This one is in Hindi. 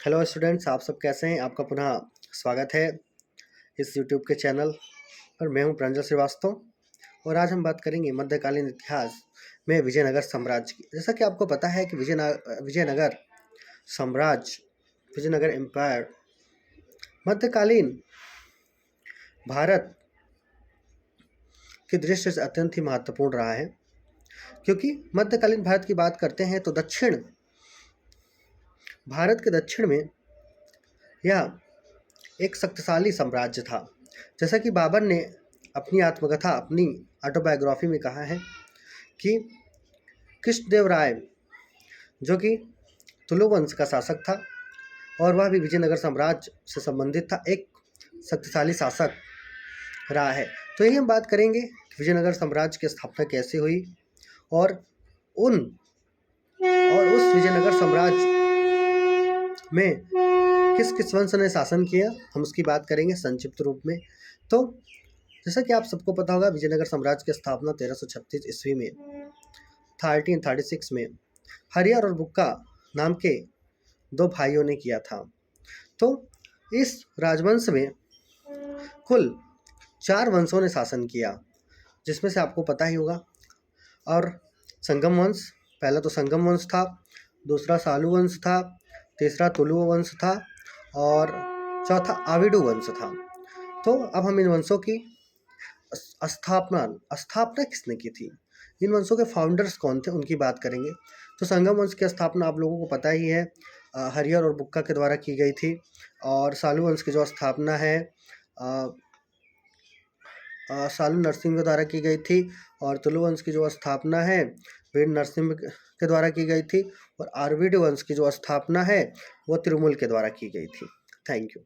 हेलो स्टूडेंट्स, आप सब कैसे हैं। आपका पुनः स्वागत है इस यूट्यूब के चैनल पर। मैं हूं प्रांजल श्रीवास्तव और आज हम बात करेंगे मध्यकालीन इतिहास में विजयनगर साम्राज्य की। जैसा कि आपको पता है कि विजयनगर साम्राज्य, विजयनगर एम्पायर मध्यकालीन भारत की दृष्टि से अत्यंत ही महत्वपूर्ण रहा है, क्योंकि मध्यकालीन भारत की बात करते हैं तो भारत के दक्षिण में यह एक शक्तिशाली साम्राज्य था। जैसा कि बाबर ने अपनी आत्मकथा, अपनी ऑटोबायोग्राफी में कहा है कि कृष्णदेवराय, जो कि तुलु वंश का शासक था और वह भी विजयनगर साम्राज्य से संबंधित था, एक शक्तिशाली शासक रहा है। तो यही हम बात करेंगे कि विजयनगर साम्राज्य की स्थापना कैसे हुई और उस विजयनगर साम्राज्य में किस किस वंश ने शासन किया, हम उसकी बात करेंगे संक्षिप्त रूप में। तो जैसा कि आप सबको पता होगा, विजयनगर साम्राज्य की स्थापना 1336 ईस्वी में 1336 में हरिहर और बुक्का नाम के दो भाइयों ने किया था। तो इस राजवंश में कुल 4 वंशों ने शासन किया, जिसमें से आपको पता ही होगा। और संगम वंश, पहला तो संगम वंश था, दूसरा सालू वंश था, तीसरा तुलु वंश था और चौथा आविडु वंश था। तो अब हम इन वंशों की स्थापना किसने की थी, इन वंशों के फाउंडर्स कौन थे, उनकी बात करेंगे। तो संगम वंश की स्थापना आप लोगों को पता ही है, हरिहर और बुक्का के द्वारा की गई थी। और सालू वंश की जो स्थापना है सालू नरसिंह के द्वारा की गई थी। और तुलु वंश की जो स्थापना है वीर नरसिंह के द्वारा की गई थी। और आरवीड वंश की जो स्थापना है वो तिरुमल के द्वारा की गई थी। Thank you.